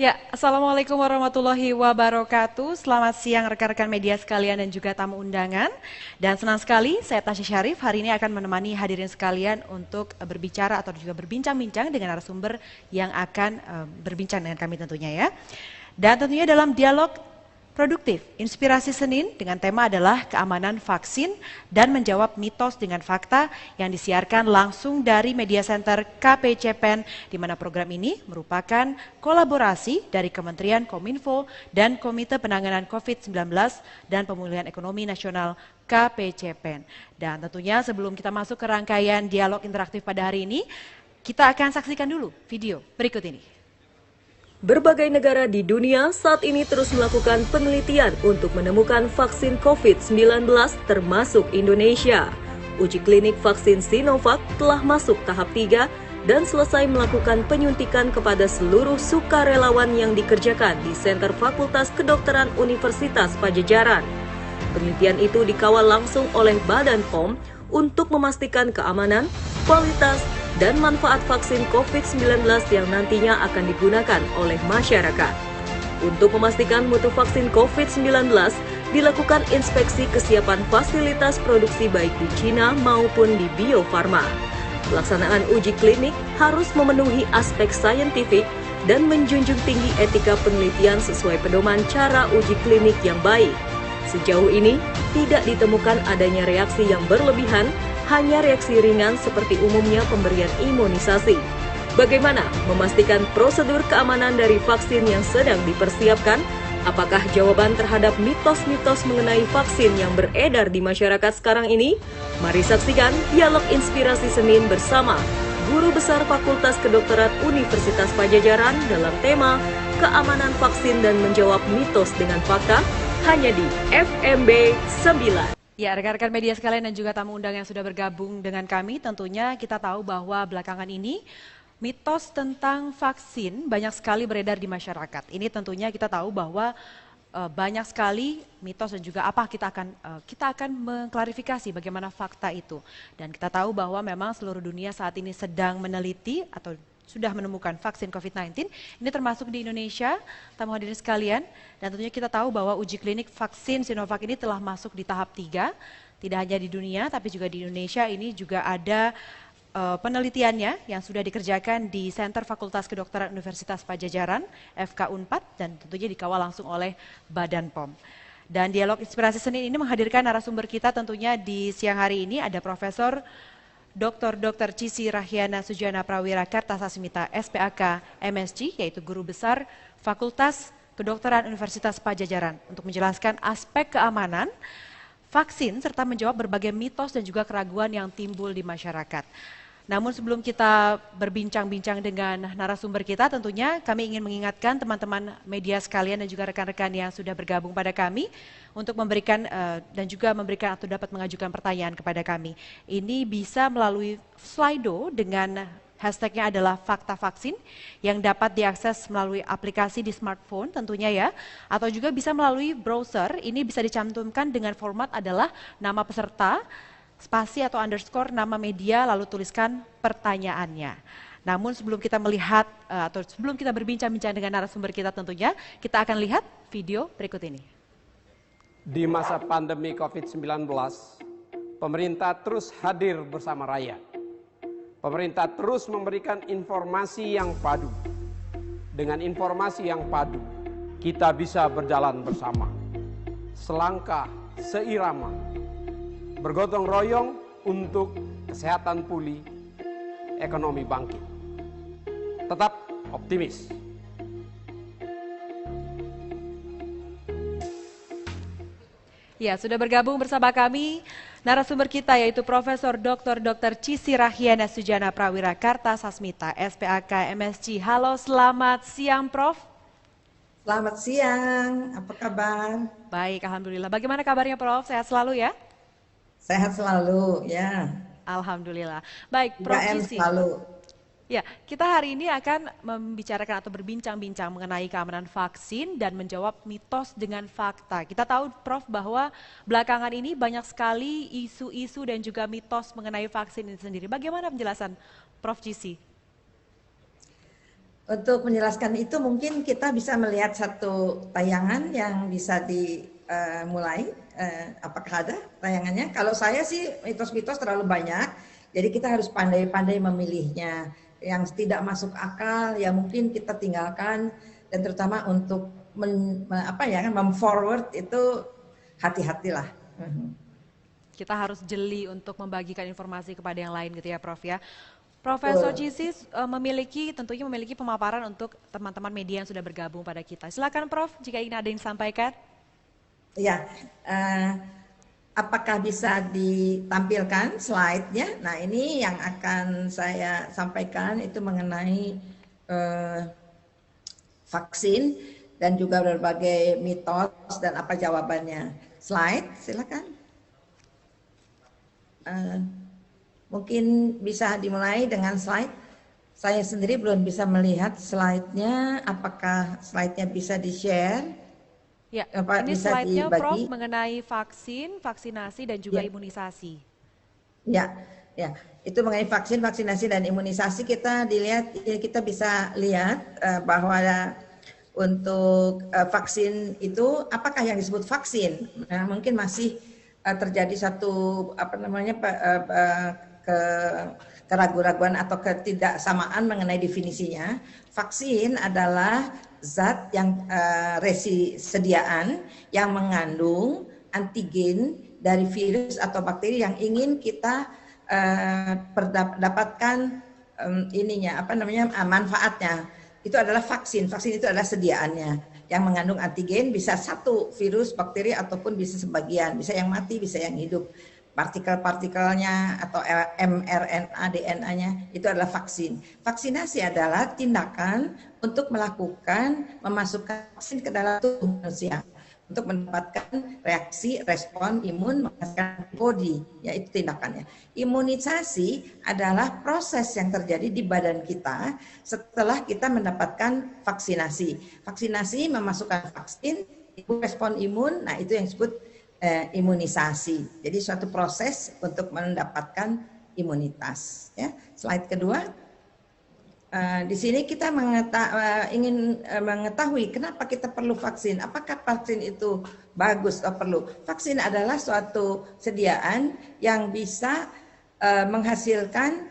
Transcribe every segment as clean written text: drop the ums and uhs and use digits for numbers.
Ya, Assalamualaikum warahmatullahi wabarakatuh. Selamat siang rekan-rekan media sekalian dan juga tamu undangan. Dan senang sekali saya Tasya Syarif hari ini akan menemani hadirin sekalian untuk berbicara atau juga berbincang-bincang dengan narasumber yang akan berbincang dengan kami tentunya ya. Dan tentunya dalam dialog produktif, inspirasi Senin dengan tema adalah keamanan vaksin dan menjawab mitos dengan fakta yang disiarkan langsung dari media center KPCPEN, di mana program ini merupakan kolaborasi dari Kementerian Kominfo dan Komite Penanganan COVID-19 dan Pemulihan Ekonomi Nasional KPCPEN. Dan tentunya sebelum kita masuk ke rangkaian dialog interaktif pada hari ini, kita akan saksikan dulu video berikut ini. Berbagai negara di dunia saat ini terus melakukan penelitian untuk menemukan vaksin COVID-19 termasuk Indonesia. Uji klinik vaksin Sinovac telah masuk tahap 3 dan selesai melakukan penyuntikan kepada seluruh sukarelawan yang dikerjakan di Center Fakultas Kedokteran Universitas Padjadjaran. Penelitian itu dikawal langsung oleh Badan POM untuk memastikan keamanan, kualitas, dan manfaat vaksin COVID-19 yang nantinya akan digunakan oleh masyarakat. Untuk memastikan mutu vaksin COVID-19, dilakukan inspeksi kesiapan fasilitas produksi baik di China maupun di Bio Farma. Pelaksanaan uji klinik harus memenuhi aspek saintifik dan menjunjung tinggi etika penelitian sesuai pedoman cara uji klinik yang baik. Sejauh ini, tidak ditemukan adanya reaksi yang berlebihan, hanya reaksi ringan seperti umumnya pemberian imunisasi. Bagaimana memastikan prosedur keamanan dari vaksin yang sedang dipersiapkan? Apakah jawaban terhadap mitos-mitos mengenai vaksin yang beredar di masyarakat sekarang ini? Mari saksikan dialog inspirasi Senin bersama Guru Besar Fakultas Kedokteran Universitas Padjadjaran dalam tema Keamanan Vaksin dan Menjawab Mitos dengan Fakta, hanya di FMB 9. Ya, rekan-rekan media sekalian dan juga tamu undang yang sudah bergabung dengan kami, tentunya kita tahu bahwa belakangan ini mitos tentang vaksin banyak sekali beredar di masyarakat. Ini tentunya kita tahu bahwa banyak sekali mitos dan juga apa kita akan mengklarifikasi bagaimana fakta itu. Dan kita tahu bahwa memang seluruh dunia saat ini sedang meneliti atau sudah menemukan vaksin COVID-19, ini termasuk di Indonesia, tamu hadirin sekalian, dan tentunya kita tahu bahwa uji klinik vaksin Sinovac ini telah masuk di tahap 3, tidak hanya di dunia, tapi juga di Indonesia ini juga ada penelitiannya yang sudah dikerjakan di Center Fakultas Kedokteran Universitas Padjadjaran, FK Unpad, dan tentunya dikawal langsung oleh Badan POM. Dan dialog inspirasi Senin ini menghadirkan narasumber kita tentunya di siang hari ini, ada Profesor Dr. Cissy Rahyana Sujana Prawira Kartasasmita SPAK MSc, yaitu Guru Besar Fakultas Kedokteran Universitas Padjadjaran, untuk menjelaskan aspek keamanan vaksin serta menjawab berbagai mitos dan juga keraguan yang timbul di masyarakat. Namun sebelum kita berbincang-bincang dengan narasumber kita, tentunya kami ingin mengingatkan teman-teman media sekalian dan juga rekan-rekan yang sudah bergabung pada kami untuk memberikan dan juga memberikan atau dapat mengajukan pertanyaan kepada kami. Ini bisa melalui Slido dengan hashtagnya adalah fakta vaksin yang dapat diakses melalui aplikasi di smartphone tentunya ya, atau juga bisa melalui browser. Ini bisa dicantumkan dengan format adalah nama peserta, spasi atau underscore nama media, lalu tuliskan pertanyaannya. Namun sebelum kita melihat atau sebelum kita berbincang-bincang dengan narasumber kita tentunya, kita akan lihat video berikut ini. Di masa pandemi COVID-19, pemerintah terus hadir bersama rakyat. Pemerintah terus memberikan informasi yang padu. Dengan informasi yang padu, kita bisa berjalan bersama, selangkah, seirama, bergotong royong untuk kesehatan pulih, ekonomi bangkit. Tetap optimis. Ya, sudah bergabung bersama kami narasumber kita yaitu Profesor Dr. Cissy Rahyana Sujana Prawira Kartasasmita SPAK MSc. Halo, selamat siang Prof. Selamat siang, apa kabar? Baik, Alhamdulillah. Bagaimana kabarnya Prof? Sehat selalu ya? Sehat selalu, ya. Alhamdulillah. Baik, Prof 3M Cissy. selalu. Ya, kita hari ini akan membicarakan atau berbincang-bincang mengenai keamanan vaksin dan menjawab mitos dengan fakta. Kita tahu Prof bahwa belakangan ini banyak sekali isu-isu dan juga mitos mengenai vaksin ini sendiri. Bagaimana penjelasan Prof Cissy? Untuk menjelaskan itu mungkin kita bisa melihat satu tayangan yang bisa dimulai. Apakah ada tayangannya? Kalau saya sih mitos-mitos terlalu banyak, jadi kita harus pandai-pandai memilihnya. Yang tidak masuk akal ya mungkin kita tinggalkan, dan terutama untuk mem-forward itu hati-hatilah. Kita harus jeli untuk membagikan informasi kepada yang lain gitu ya Prof ya. Profesor Cisis tentunya memiliki pemaparan untuk teman-teman media yang sudah bergabung pada kita. Silakan Prof, jika ingin ada yang disampaikan. Ya, apakah bisa ditampilkan slide-nya? Nah, ini yang akan saya sampaikan itu mengenai vaksin dan juga berbagai mitos dan apa jawabannya. Slide, silakan. Mungkin bisa dimulai dengan slide. Saya sendiri belum bisa melihat slide-nya. Apakah slide-nya bisa di-share? Ya, ini bisa slide-nya dibagi? Prof mengenai vaksin, vaksinasi dan juga imunisasi. Ya, itu mengenai vaksin, vaksinasi dan imunisasi kita bisa lihat bahwa untuk vaksin itu apakah yang disebut vaksin? Mungkin masih terjadi satu keraguan-raguan atau ketidaksamaan mengenai definisinya. Vaksin adalah zat yang sediaan yang mengandung antigen dari virus atau bakteri yang ingin kita dapatkan manfaatnya. Itu adalah vaksin. Vaksin itu adalah sediaannya yang mengandung antigen, bisa satu virus, bakteri, ataupun bisa sebagian, bisa yang mati, bisa yang hidup. Partikel-partikelnya atau mRNA, DNA-nya itu adalah vaksin. Vaksinasi adalah tindakan untuk memasukkan vaksin ke dalam tubuh manusia untuk mendapatkan reaksi, respon imun, menghasilkan antibodi, yaitu tindakannya. Imunisasi adalah proses yang terjadi di badan kita setelah kita mendapatkan vaksinasi. Vaksinasi memasukkan vaksin, respon imun, nah itu yang disebut imunisasi. Jadi suatu proses untuk mendapatkan imunitas. Ya. Slide kedua. Di sini kita ingin mengetahui kenapa kita perlu vaksin. Apakah vaksin itu bagus atau perlu? Vaksin adalah suatu sediaan yang bisa menghasilkan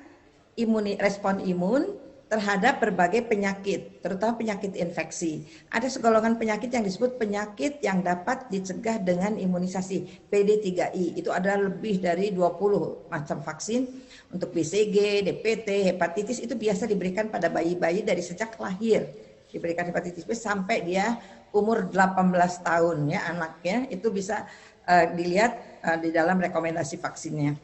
respon imun terhadap berbagai penyakit, terutama penyakit infeksi. Ada segolongan penyakit yang disebut penyakit yang dapat dicegah dengan imunisasi, PD3I. Itu ada lebih dari 20 macam vaksin untuk BCG, DPT, hepatitis, itu biasa diberikan pada bayi-bayi dari sejak lahir. Diberikan hepatitis B sampai dia umur 18 tahun ya anaknya, itu bisa dilihat di dalam rekomendasi vaksinnya.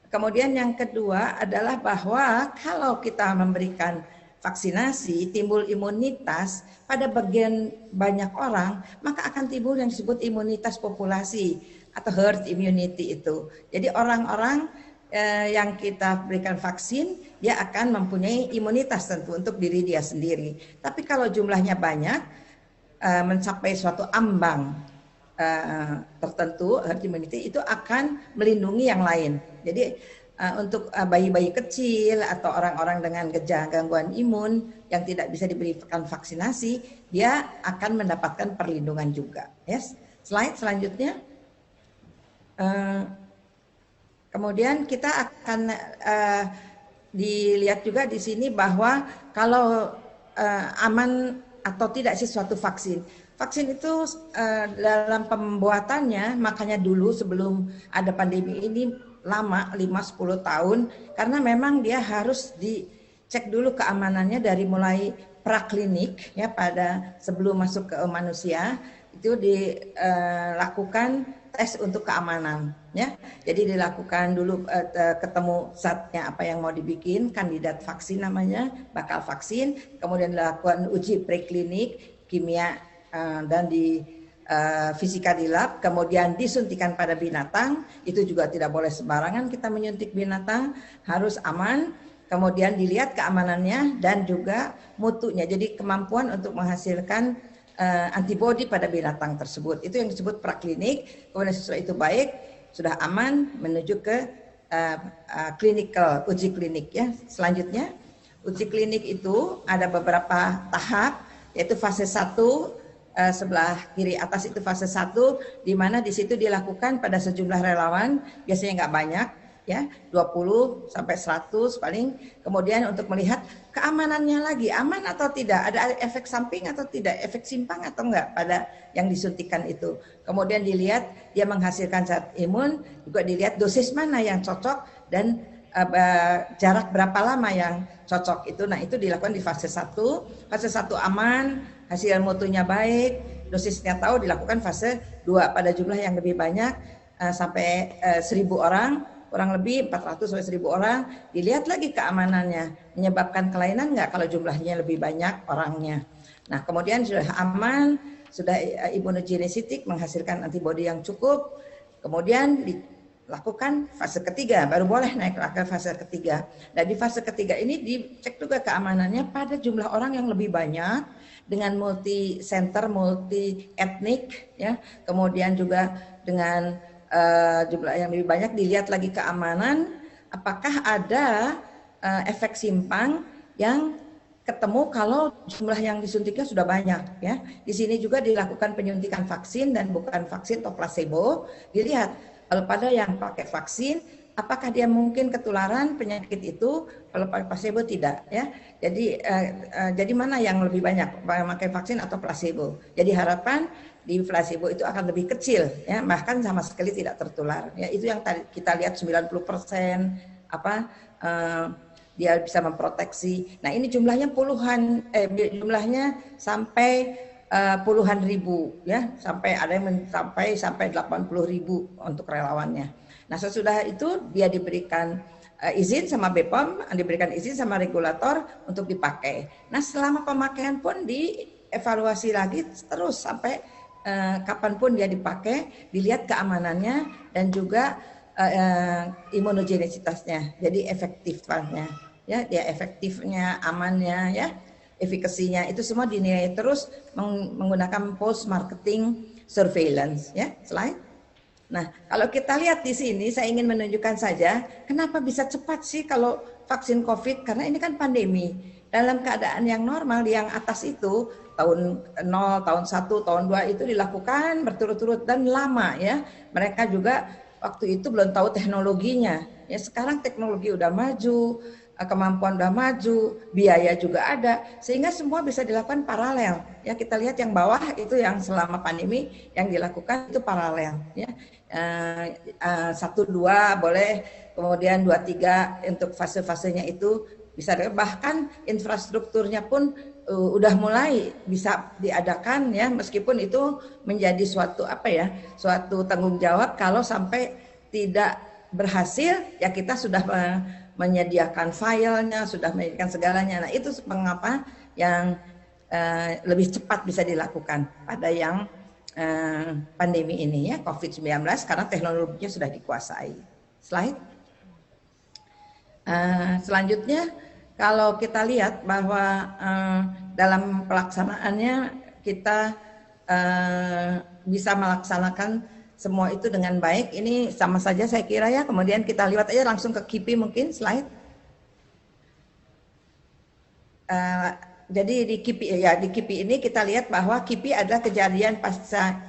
Kemudian yang kedua adalah bahwa kalau kita memberikan vaksinasi timbul imunitas pada bagian banyak orang, maka akan timbul yang disebut imunitas populasi atau herd immunity itu. Jadi orang-orang yang kita berikan vaksin, dia akan mempunyai imunitas tentu untuk diri dia sendiri. Tapi kalau jumlahnya banyak, mencapai suatu ambang tertentu, herd immunity itu akan melindungi yang lain. Jadi untuk bayi-bayi kecil atau orang-orang dengan gangguan imun yang tidak bisa diberikan vaksinasi, dia akan mendapatkan perlindungan juga. Yes. Slide selanjutnya. Kemudian kita akan dilihat juga di sini bahwa kalau aman atau tidak sih suatu vaksin. Vaksin itu dalam pembuatannya, makanya dulu sebelum ada pandemi ini lama, 5-10 tahun, karena memang dia harus dicek dulu keamanannya dari mulai praklinik ya, pada sebelum masuk ke manusia, itu dilakukan tes untuk keamanan ya. Jadi dilakukan dulu ketemu zatnya apa yang mau dibikin, kandidat vaksin namanya, bakal vaksin, kemudian dilakukan uji preklinik, kimia dan di fisika di lab, kemudian disuntikan pada binatang. Itu juga tidak boleh sembarangan kita menyuntik binatang, harus aman, kemudian dilihat keamanannya dan juga mutunya, jadi kemampuan untuk menghasilkan antibodi pada binatang tersebut. Itu yang disebut praklinik. Kemudian setelah itu baik, sudah aman, menuju ke clinical, uji klinik ya. Selanjutnya Uji klinik itu ada beberapa tahap, yaitu fase 1, sebelah kiri atas itu fase 1, di mana di situ dilakukan pada sejumlah relawan, biasanya nggak banyak, ya 20 sampai 100 paling. Kemudian untuk melihat keamanannya lagi, aman atau tidak, ada efek samping atau tidak, efek simpang atau enggak pada yang disuntikan itu. Kemudian dilihat dia menghasilkan zat imun, juga dilihat dosis mana yang cocok dan jarak berapa lama yang cocok itu. Nah, itu dilakukan di fase 1. Fase 1 aman, hasil mutunya baik, dosisnya tahu, dilakukan fase 2 pada jumlah yang lebih banyak, sampai 1.000 orang, kurang lebih 400 sampai 1.000 orang. Dilihat lagi keamanannya, menyebabkan kelainan enggak kalau jumlahnya lebih banyak orangnya. Nah, kemudian sudah aman, sudah imunogenesis, menghasilkan antibodi yang cukup, kemudian lakukan fase ketiga, baru boleh naik ke fase ketiga. Dan di fase ketiga ini dicek juga keamanannya pada jumlah orang yang lebih banyak, dengan multi center, multi etnik, ya. Kemudian juga dengan jumlah yang lebih banyak, dilihat lagi keamanan, apakah ada efek simpang yang ketemu kalau jumlah yang disuntiknya sudah banyak, ya. Di sini juga dilakukan penyuntikan vaksin dan bukan vaksin atau placebo. Dilihat kalau pada yang pakai vaksin, apakah dia mungkin ketularan penyakit itu, kalau pakai placebo tidak, ya. Jadi mana yang lebih banyak, pakai vaksin atau placebo? Jadi harapan di placebo itu akan lebih kecil, ya, bahkan sama sekali tidak tertular. Ya, itu yang tadi kita lihat 90% dia bisa memproteksi. Nah, ini jumlahnya jumlahnya sampai puluhan ribu, ya, sampai ada yang sampai 80.000 untuk relawannya. Nah, sesudah itu dia diberikan izin sama BPOM, diberikan izin sama regulator untuk dipakai. Nah, selama pemakaian pun dievaluasi lagi terus sampai kapanpun dia dipakai, dilihat keamanannya dan juga imunogenisitasnya, jadi efektifnya, ya, dia efektifnya, amannya, ya. Efikasinya itu semua dinilai terus menggunakan post marketing surveillance, ya. Slide. Nah, kalau kita lihat di sini, saya ingin menunjukkan saja kenapa bisa cepat sih kalau vaksin COVID, karena ini kan pandemi. Dalam keadaan yang normal, yang atas itu tahun 0, tahun 1, tahun 2 itu dilakukan berturut-turut dan lama, ya. Mereka juga waktu itu belum tahu teknologinya. Ya, sekarang teknologi udah maju, kemampuan udah maju, biaya juga ada, sehingga semua bisa dilakukan paralel. Ya, kita lihat yang bawah itu yang selama pandemi yang dilakukan itu paralel. Ya, 1, 2 boleh, kemudian 2, 3 untuk fase-fasenya itu bisa, bahkan infrastrukturnya pun udah mulai bisa diadakan, ya, meskipun itu menjadi suatu suatu tanggung jawab kalau sampai tidak berhasil, ya kita sudah menyediakan filenya, sudah menyediakan segalanya. Nah, itu mengapa yang lebih cepat bisa dilakukan pada yang pandemi ini, ya, COVID-19, karena teknologinya sudah dikuasai. Slide. Selanjutnya, kalau kita lihat bahwa dalam pelaksanaannya kita bisa melaksanakan semua itu dengan baik. Ini sama saja saya kira, ya. Kemudian kita lihat aja langsung ke KIPI mungkin, slide. Jadi di KIPI ini kita lihat bahwa KIPI adalah kejadian pasca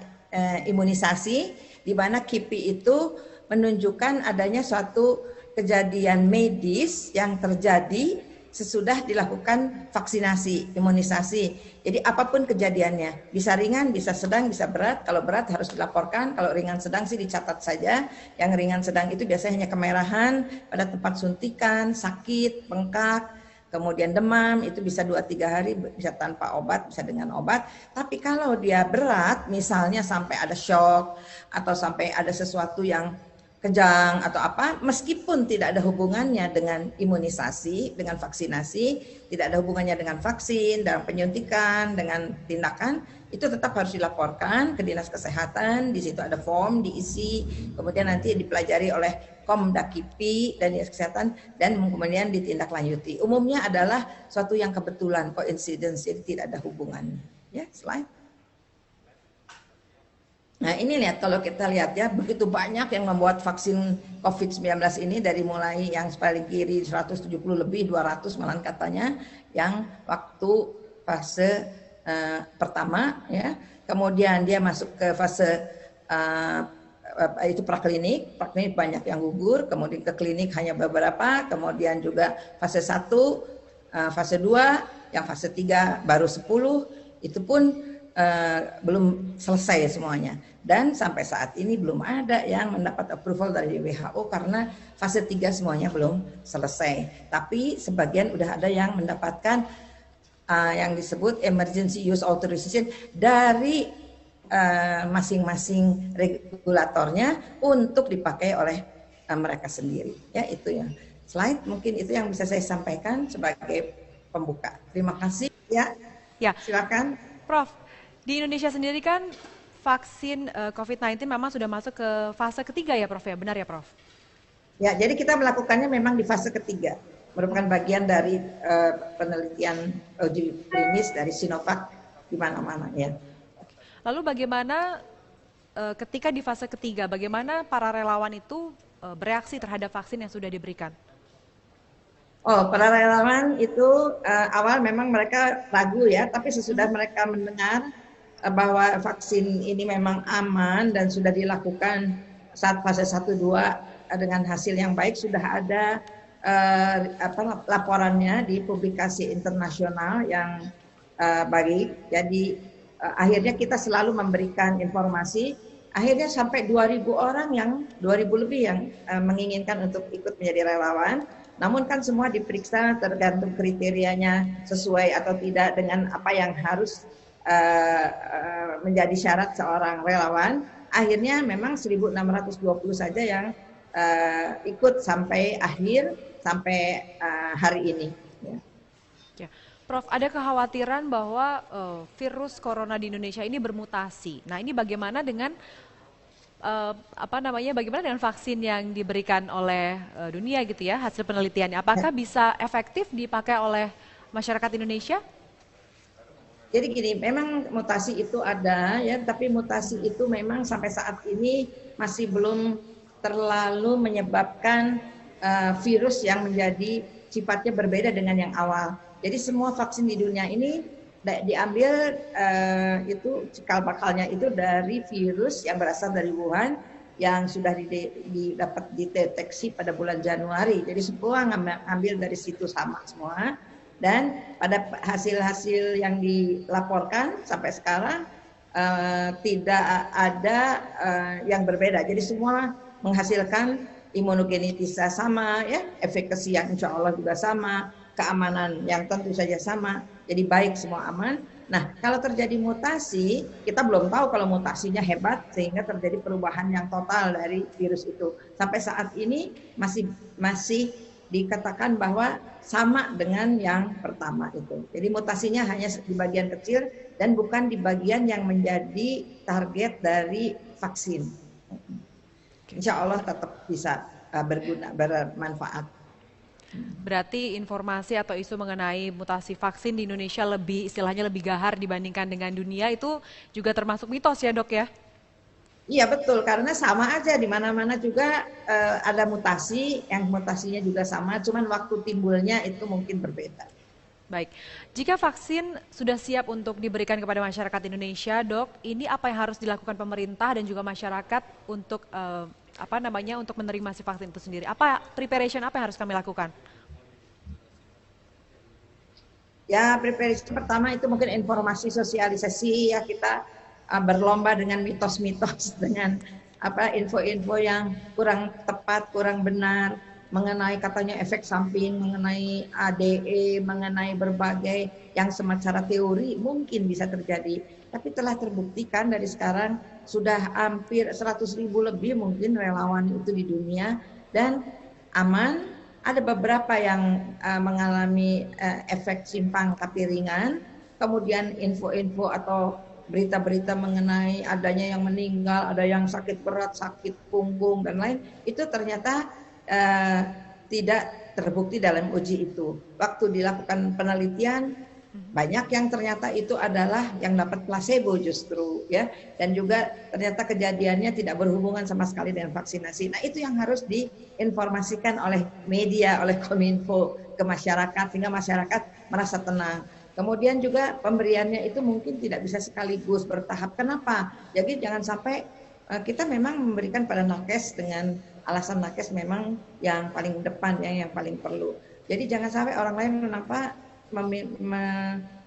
imunisasi, di mana KIPI itu menunjukkan adanya suatu kejadian medis yang terjadi sesudah dilakukan vaksinasi, imunisasi. Jadi apapun kejadiannya, bisa ringan, bisa sedang, bisa berat. Kalau berat harus dilaporkan, kalau ringan sedang sih dicatat saja. Yang ringan sedang itu biasanya hanya kemerahan pada tempat suntikan, sakit, bengkak, kemudian demam, itu bisa 2-3 hari, bisa tanpa obat, bisa dengan obat. Tapi kalau dia berat, misalnya sampai ada shock atau sampai ada sesuatu yang kejang atau apa, meskipun tidak ada hubungannya dengan imunisasi, dengan vaksinasi, tidak ada hubungannya dengan vaksin, dalam penyuntikan, dengan tindakan, itu tetap harus dilaporkan ke Dinas Kesehatan. Di situ ada form diisi, kemudian nanti dipelajari oleh Komda KIPI dan Dinas Kesehatan, dan kemudian ditindaklanjuti. Umumnya adalah suatu yang kebetulan, coincidence, jadi tidak ada hubungannya. Ya, slide. Nah ini lihat, kalau kita lihat ya, begitu banyak yang membuat vaksin COVID-19 ini, dari mulai yang paling kiri 170 lebih, 200 malah katanya, yang waktu fase pertama ya, kemudian dia masuk ke fase itu praklinik banyak yang gugur, kemudian ke klinik hanya beberapa, kemudian juga fase 1, fase 2, yang fase 3 baru 10, itu pun belum selesai semuanya. Dan sampai saat ini belum ada yang mendapat approval dari WHO karena fase 3 semuanya belum selesai. Tapi sebagian udah ada yang mendapatkan yang disebut emergency use authorization dari masing-masing regulatornya untuk dipakai oleh mereka sendiri. Ya, itu ya. Slide mungkin itu yang bisa saya sampaikan sebagai pembuka. Terima kasih ya. Ya. Silakan. Prof, di Indonesia sendiri kan vaksin COVID-19 memang sudah masuk ke fase ketiga ya Prof ya, benar ya Prof? Ya, jadi kita melakukannya memang di fase ketiga, merupakan bagian dari penelitian uji klinis dari Sinovac di mana-mana ya. Lalu bagaimana ketika di fase ketiga, bagaimana para relawan itu bereaksi terhadap vaksin yang sudah diberikan? Oh, para relawan itu awal memang mereka ragu ya, tapi sesudah mereka mendengar bahwa vaksin ini memang aman dan sudah dilakukan saat fase 1-2 dengan hasil yang baik, sudah ada laporannya di publikasi internasional yang baik. Jadi akhirnya kita selalu memberikan informasi. Akhirnya sampai 2.000 orang, 2.000 lebih yang menginginkan untuk ikut menjadi relawan. Namun kan semua diperiksa tergantung kriterianya sesuai atau tidak dengan apa yang harus menjadi syarat seorang relawan. Akhirnya memang 1.620 saja yang ikut sampai akhir, sampai hari ini. Ya. Prof, ada kekhawatiran bahwa virus corona di Indonesia ini bermutasi. Nah, ini bagaimana dengan bagaimana dengan vaksin yang diberikan oleh dunia gitu ya, hasil penelitiannya? Apakah bisa efektif dipakai oleh masyarakat Indonesia? Jadi gini, memang mutasi itu ada ya, tapi mutasi itu memang sampai saat ini masih belum terlalu menyebabkan virus yang menjadi sifatnya berbeda dengan yang awal. Jadi semua vaksin di dunia ini diambil itu cikal bakalnya itu dari virus yang berasal dari Wuhan yang sudah dapat dideteksi pada bulan Januari. Jadi semua ngambil dari situ sama semua. Dan pada hasil-hasil yang dilaporkan sampai sekarang tidak ada yang berbeda. Jadi semua menghasilkan imunogenitasnya sama, ya, efekasi yang insya Allah juga sama, keamanan yang tentu saja sama. Jadi baik, semua aman. Nah, kalau terjadi mutasi, kita belum tahu kalau mutasinya hebat sehingga terjadi perubahan yang total dari virus itu. Sampai saat ini masih dikatakan bahwa sama dengan yang pertama itu. Jadi mutasinya hanya di bagian kecil dan bukan di bagian yang menjadi target dari vaksin. Insya Allah tetap bisa bermanfaat. Berarti informasi atau isu mengenai mutasi vaksin di Indonesia istilahnya lebih gahar dibandingkan dengan dunia, itu juga termasuk mitos ya Dok ya? Iya betul, karena sama aja di mana-mana juga ada mutasi, yang mutasinya juga sama, cuman waktu timbulnya itu mungkin berbeda. Baik, jika vaksin sudah siap untuk diberikan kepada masyarakat Indonesia, Dok, ini apa yang harus dilakukan pemerintah dan juga masyarakat untuk untuk menerima si vaksin itu sendiri? Preparation apa yang harus kami lakukan? Ya, preparation pertama itu mungkin informasi sosialisasi ya, kita berlomba dengan mitos-mitos, dengan info-info yang kurang tepat, kurang benar mengenai katanya efek samping, mengenai ADE, mengenai berbagai yang secara teori mungkin bisa terjadi, tapi telah terbuktikan dari sekarang sudah hampir 100.000 lebih mungkin relawan itu di dunia dan aman. Ada beberapa yang mengalami efek simpang tapi ringan, kemudian info-info atau berita-berita mengenai adanya yang meninggal, ada yang sakit berat, sakit punggung dan lain, itu ternyata tidak terbukti dalam uji itu. Waktu dilakukan penelitian Banyak yang ternyata itu adalah yang dapat placebo justru ya, dan juga ternyata kejadiannya tidak berhubungan sama sekali dengan vaksinasi. Nah itu yang harus diinformasikan oleh media, oleh Kominfo ke masyarakat sehingga masyarakat merasa tenang. Kemudian juga pemberiannya itu mungkin tidak bisa sekaligus, bertahap. Kenapa? Jadi jangan sampai kita memang memberikan pada nakes dengan alasan nakes memang yang paling depan, yang paling perlu. Jadi jangan sampai orang lain kenapa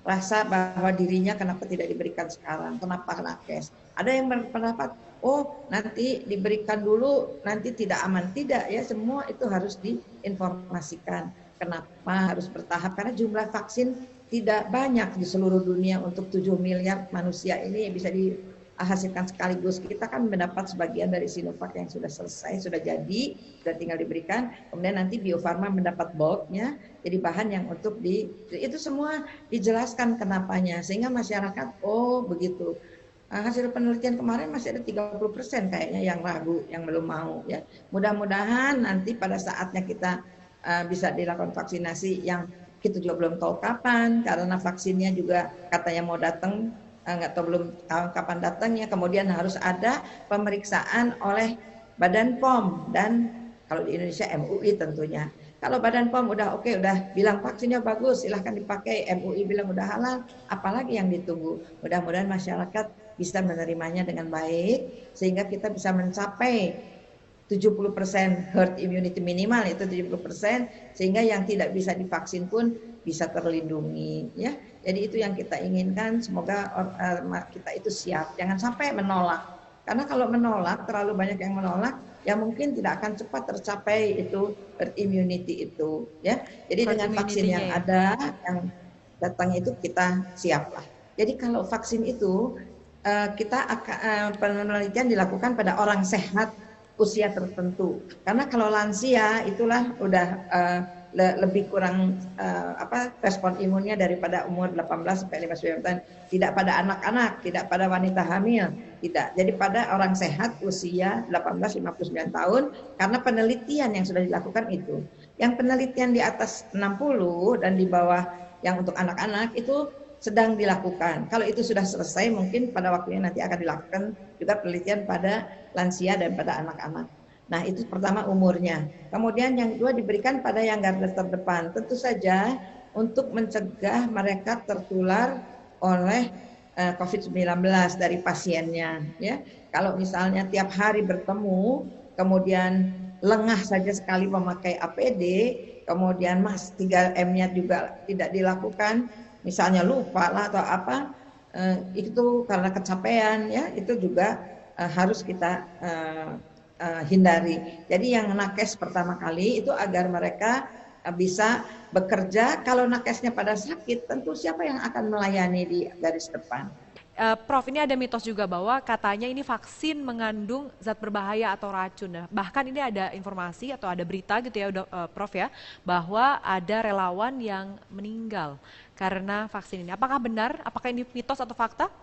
merasa bahwa dirinya kenapa tidak diberikan sekarang, kenapa nakes. Ada yang berpendapat, oh nanti diberikan dulu, nanti tidak aman. Tidak ya, semua itu harus diinformasikan. Kenapa harus bertahap? Karena jumlah vaksin tidak banyak di seluruh dunia untuk 7 miliar manusia ini bisa dihasilkan sekaligus. Kita kan mendapat sebagian dari Sinovac yang sudah selesai, sudah jadi, sudah tinggal diberikan. Kemudian nanti Bio Farma mendapat bulknya, jadi bahan yang untuk itu semua dijelaskan kenapanya, sehingga masyarakat, oh begitu. Hasil penelitian kemarin masih ada 30% kayaknya yang ragu, yang belum mau ya. Mudah-mudahan nanti pada saatnya kita bisa dilakukan vaksinasi yang kita juga belum tahu kapan, karena vaksinnya juga katanya mau datang, nggak tahu belum tahu kapan datangnya. Kemudian harus ada pemeriksaan oleh Badan POM dan kalau di Indonesia MUI tentunya. Kalau Badan POM udah oke, udah bilang vaksinnya bagus, silahkan dipakai. MUI bilang udah halal, apalagi yang ditunggu. Mudah-mudahan masyarakat bisa menerimanya dengan baik sehingga kita bisa mencapai 70% herd immunity minimal, itu 70%, sehingga yang tidak bisa divaksin pun bisa terlindungi ya. Jadi itu yang kita inginkan, semoga kita itu siap, jangan sampai menolak. Karena kalau menolak, terlalu banyak yang menolak, ya mungkin tidak akan cepat tercapai itu herd immunity itu ya. Jadi dengan vaksin yang ada, yang datang itu kita siap lah. Jadi kalau vaksin itu kita akan penelitian dilakukan pada orang sehat usia tertentu. Karena kalau lansia itulah udah lebih kurang respon imunnya daripada umur 18 sampai 59 tahun. Tidak pada anak-anak, tidak pada wanita hamil, tidak. Jadi pada orang sehat usia 18-59 tahun, karena penelitian yang sudah dilakukan itu. Yang penelitian di atas 60 dan di bawah yang untuk anak-anak itu sedang dilakukan. Kalau itu sudah selesai, mungkin pada waktunya nanti akan dilakukan juga penelitian pada lansia dan pada anak-anak. Nah, itu pertama umurnya. Kemudian yang kedua diberikan pada yang garda terdepan. Tentu saja untuk mencegah mereka tertular oleh COVID-19 dari pasiennya. Ya, kalau misalnya tiap hari bertemu, kemudian lengah saja sekali memakai APD, kemudian 3M-nya juga tidak dilakukan, misalnya lupa lah atau apa, itu karena kecapean ya, itu juga harus kita hindari. Jadi yang nakes pertama kali itu agar mereka bisa bekerja. Kalau nakesnya pada sakit, tentu siapa yang akan melayani di garis depan? Prof, ini ada mitos juga bahwa katanya ini vaksin mengandung zat berbahaya atau racun. Nah, bahkan ini ada informasi atau ada berita gitu ya, Prof ya, bahwa ada relawan yang meninggal karena vaksin ini. Apakah benar? Apakah ini mitos atau fakta?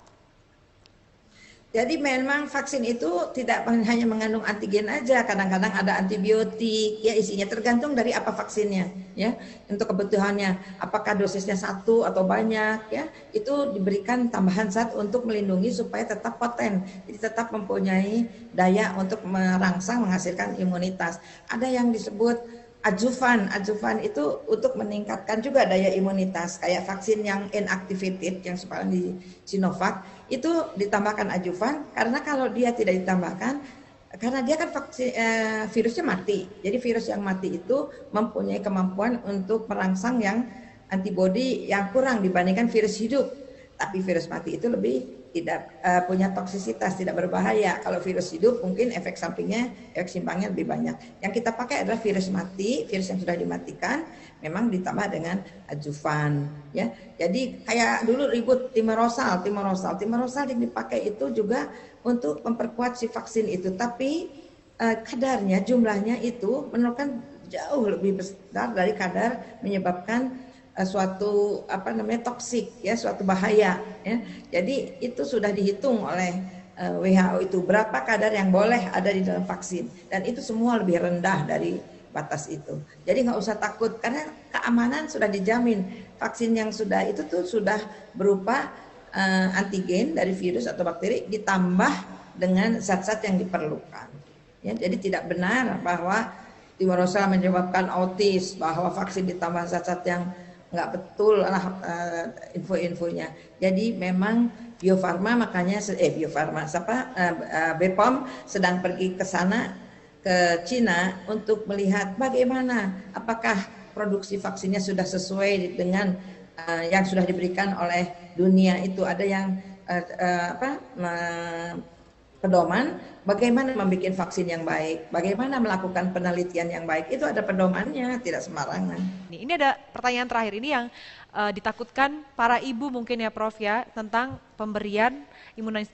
Jadi memang vaksin itu tidak hanya mengandung antigen aja, kadang-kadang ada antibiotik, ya isinya tergantung dari apa vaksinnya, ya untuk kebutuhannya. Apakah dosisnya 1 atau banyak, ya itu diberikan tambahan zat untuk melindungi supaya tetap poten, jadi tetap mempunyai daya untuk merangsang menghasilkan imunitas. Ada yang disebut adjuvan itu untuk meningkatkan juga daya imunitas, kayak vaksin yang inactivated yang sekarang di Sinovac itu ditambahkan adjuvan, karena kalau dia tidak ditambahkan, karena dia kan vaksin, virusnya mati, jadi virus yang mati itu mempunyai kemampuan untuk merangsang yang antibodi yang kurang dibandingkan virus hidup, tapi virus mati itu lebih tidak punya toksisitas, tidak berbahaya. Kalau virus hidup mungkin efek sampingnya, efek simpangnya lebih banyak. Yang kita pakai adalah virus mati, virus yang sudah dimatikan, memang ditambah dengan adjuvan. Ya, jadi kayak dulu ribut timerosal yang dipakai itu juga untuk memperkuat si vaksin itu. Tapi kadarnya, jumlahnya itu menurunkan jauh lebih besar dari kadar menyebabkan suatu toksik ya, suatu bahaya ya. Jadi itu sudah dihitung oleh WHO itu berapa kadar yang boleh ada di dalam vaksin, dan itu semua lebih rendah dari batas itu. Jadi nggak usah takut, karena keamanan sudah dijamin. Vaksin yang sudah itu tuh sudah berupa antigen dari virus atau bakteri ditambah dengan zat-zat yang diperlukan. Ya, jadi tidak benar bahwa Timor-Leste menyebabkan autis, bahwa vaksin ditambah zat-zat yang nggak betul lah info-infonya. Jadi memang Bio Farma makanya BPOM sedang pergi ke sana, ke Cina untuk melihat bagaimana apakah produksi vaksinnya sudah sesuai dengan yang sudah diberikan oleh dunia. Itu ada yang pedoman bagaimana membuat vaksin yang baik, bagaimana melakukan penelitian yang baik, itu ada pedomannya, tidak sembarangan. Ini ada pertanyaan terakhir ini yang ditakutkan para ibu mungkin ya Prof ya, tentang pemberian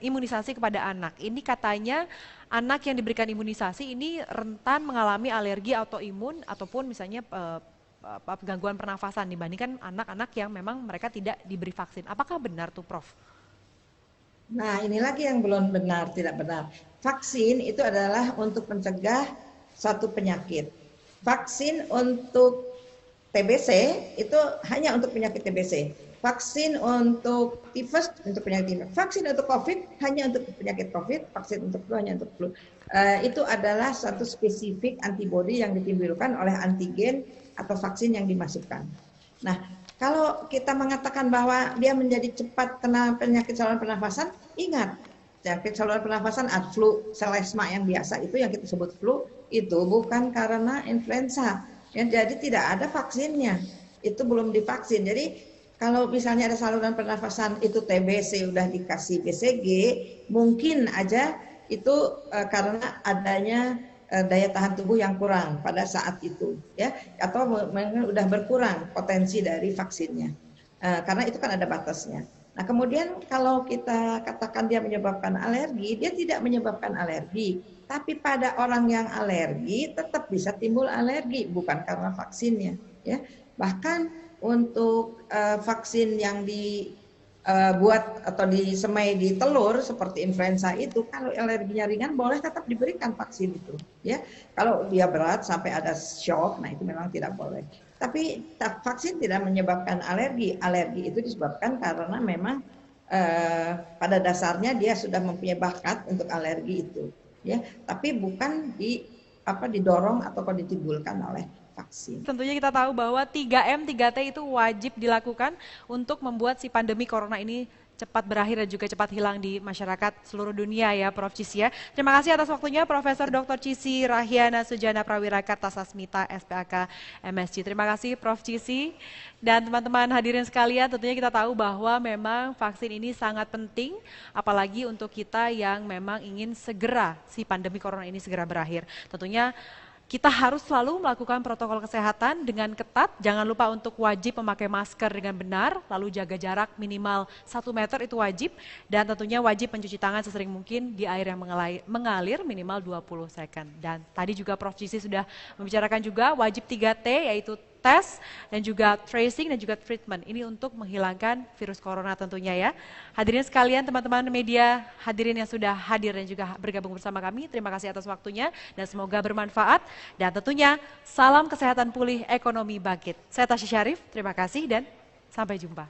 imunisasi kepada anak. Ini katanya anak yang diberikan imunisasi ini rentan mengalami alergi autoimun ataupun misalnya gangguan pernafasan dibandingkan anak-anak yang memang mereka tidak diberi vaksin. Apakah benar tuh Prof? Nah, ini lagi yang belum benar, tidak benar. Vaksin itu adalah untuk mencegah suatu penyakit. Vaksin untuk TBC itu hanya untuk penyakit TBC. Vaksin untuk tifus untuk penyakit tifus. Vaksin untuk COVID hanya untuk penyakit COVID. Vaksin untuk flu hanya untuk flu. Itu adalah satu spesifik antibodi yang ditimbulkan oleh antigen atau vaksin yang dimasukkan. Nah, kalau kita mengatakan bahwa dia menjadi cepat kena penyakit saluran pernafasan, ingat, penyakit saluran pernafasan atau flu selesma yang biasa itu yang kita sebut flu, itu bukan karena influenza. Ya, jadi tidak ada vaksinnya, itu belum divaksin. Jadi kalau misalnya ada saluran pernafasan itu TBC udah dikasih BCG, mungkin aja itu karena adanya daya tahan tubuh yang kurang pada saat itu, ya, atau udah berkurang potensi dari vaksinnya, karena itu kan ada batasnya. Nah, kemudian kalau kita katakan dia menyebabkan alergi, dia tidak menyebabkan alergi, tapi pada orang yang alergi tetap bisa timbul alergi, bukan karena vaksinnya, ya. Bahkan untuk vaksin yang buat atau disemai di telur seperti influenza itu, kalau alerginya ringan boleh tetap diberikan vaksin itu, ya. Kalau dia berat sampai ada shock, nah itu memang tidak boleh. Tapi vaksin tidak menyebabkan alergi. Alergi itu disebabkan karena memang pada dasarnya dia sudah mempunyai bakat untuk alergi itu, ya. Tapi bukan didorong atau ditimbulkan oleh vaksin. Tentunya kita tahu bahwa 3M, 3T itu wajib dilakukan untuk membuat si pandemi corona ini cepat berakhir dan juga cepat hilang di masyarakat seluruh dunia ya Prof. Cissy ya. Terima kasih atas waktunya Profesor Dr. Cissy Rahiana Sujana Prawira Kartasasmita SPAK MSc. Terima kasih Prof. Cissy dan teman-teman hadirin sekalian, tentunya kita tahu bahwa memang vaksin ini sangat penting apalagi untuk kita yang memang ingin segera si pandemi corona ini segera berakhir. Tentunya kita harus selalu melakukan protokol kesehatan dengan ketat, jangan lupa untuk wajib memakai masker dengan benar, lalu jaga jarak minimal 1 meter itu wajib, dan tentunya wajib mencuci tangan sesering mungkin di air yang mengalir minimal 20 second. Dan tadi juga Prof. Cissy sudah membicarakan juga wajib 3T yaitu tes dan juga tracing dan juga treatment. Ini untuk menghilangkan virus corona tentunya ya. Hadirin sekalian, teman-teman media, hadirin yang sudah hadir dan juga bergabung bersama kami, terima kasih atas waktunya dan semoga bermanfaat. Dan tentunya salam kesehatan pulih, ekonomi bangkit. Saya Tasya Syarif, terima kasih dan sampai jumpa.